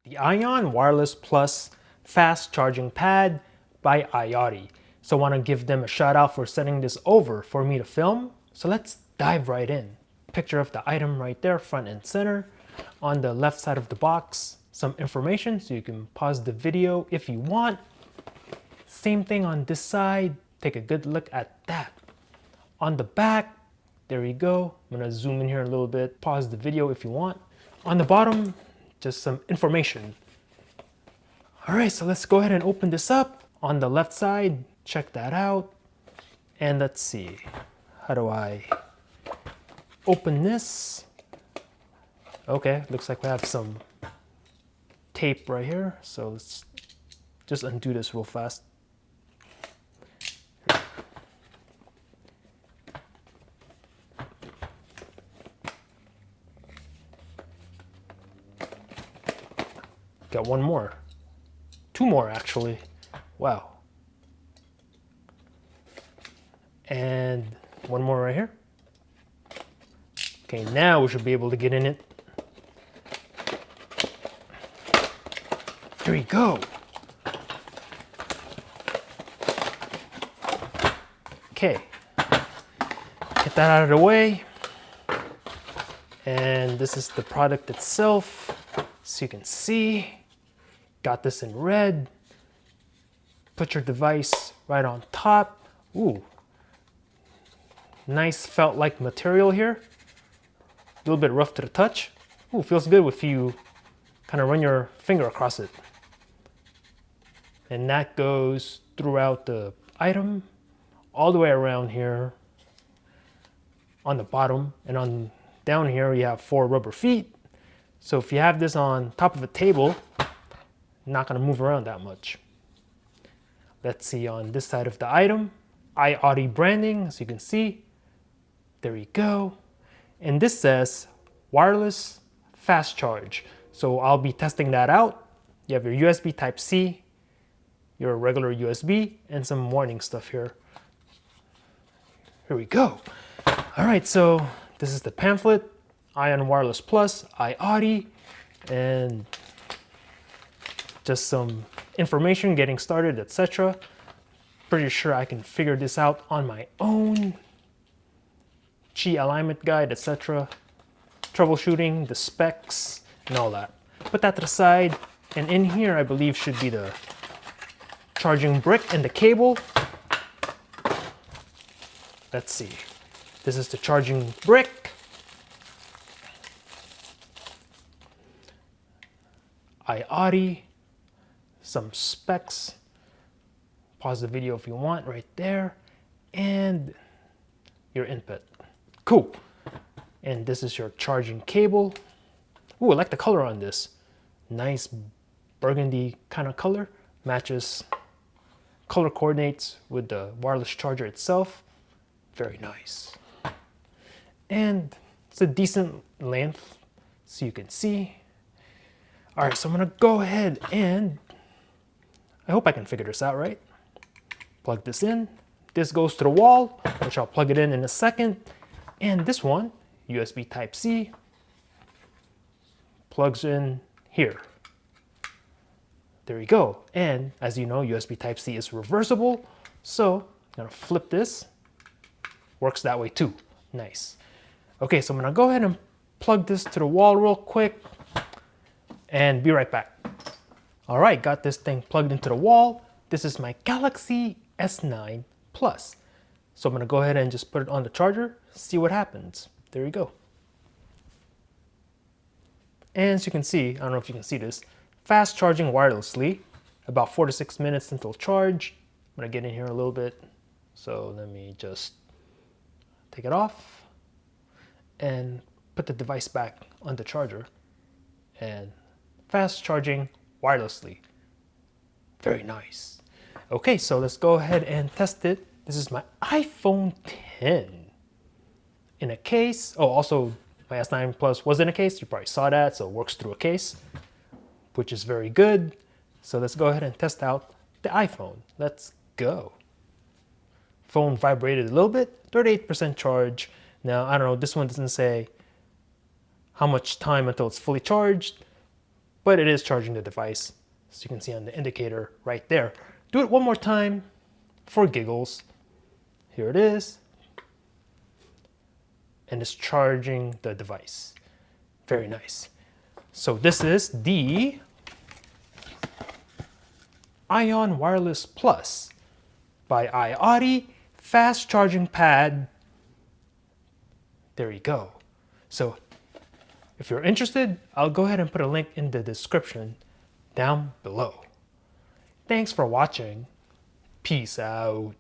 the iON Wireless Plus Fast Charging Pad by iOttie. So I want to give them a shout out for sending this over for me to film. So let's dive right in. Picture of the item right there, front and center. On the left side of the box, some information, so you can pause the video if you want. Same thing on this side. Take a good look at that. On the back, there you go. I'm gonna zoom in here a little bit. Pause the video if you want. On the bottom, just some information. All right, so let's go ahead and open this up. On the left side, check that out. And let's see, how do I open this? Okay, looks like we have some tape right here. So let's just undo this real fast. Got one more. Two more actually. Wow. And one more right here. Okay, now we should be able to get in it. There we go. Okay, get that out of the way. And this is the product itself. So you can see, got this in red. Put your device right on top. Ooh, nice felt-like material here. A little bit rough to the touch. Ooh, feels good if you kind of run your finger across it. And that goes throughout the item, all the way around here on the bottom, and on down here you have 4 rubber feet. So if you have this on top of a table, not gonna move around that much. Let's see on this side of the item, iOttie branding, as you can see. There you go. And this says wireless fast charge. So I'll be testing that out. You have your USB Type-C, your regular USB, and some warning stuff here. Here we go. All right, so this is the pamphlet, iON Wireless Plus, iOttie, and just some information getting started, etc. Pretty sure I can figure this out on my own. Qi alignment guide, etc. Troubleshooting, the specs, and all that. Put that to the side, and in here I believe should be the charging brick and the cable. Let's see. This is the charging brick. iOttie, some specs. Pause the video if you want right there. And your input. Cool. And this is your charging cable. Ooh, I like the color on this. Nice burgundy kind of color. Matches, color coordinates with the wireless charger itself. Very nice. And it's a decent length, so you can see. All right, so I'm gonna go ahead and, I hope I can figure this out right. Plug this in. This goes to the wall, which I'll plug it in a second. And this one, USB Type-C, plugs in here. There you go. And as you know, USB Type-C is reversible. So I'm gonna flip this. Works that way too. Nice. Okay, so I'm gonna go ahead and plug this to the wall real quick and be right back. All right, got this thing plugged into the wall. This is my Galaxy S9 Plus. So I'm gonna go ahead and just put it on the charger, see what happens. There you go. And as you can see, I don't know if you can see this, fast charging wirelessly, about 4 to 6 minutes until charge. I'm gonna get in here a little bit. So let me just take it off and put the device back on the charger. And fast charging wirelessly. Very nice. Okay, so let's go ahead and test it. This is my iPhone 10 in a case. Oh, also my S9 Plus was in a case. You probably saw that, so it works through a case, which is very good. So let's go ahead and test out the iPhone. Let's go. Phone vibrated a little bit, 38% charge. Now, I don't know, this one doesn't say how much time until it's fully charged, but it is charging the device. So you can see on the indicator right there. Do it one more time for giggles. Here it is. And it's charging the device. Very nice. So this is the iON Wireless Plus by iOttie fast charging pad. There you go. So if you're interested, I'll go ahead and put a link in the description down below. Thanks for watching. Peace out.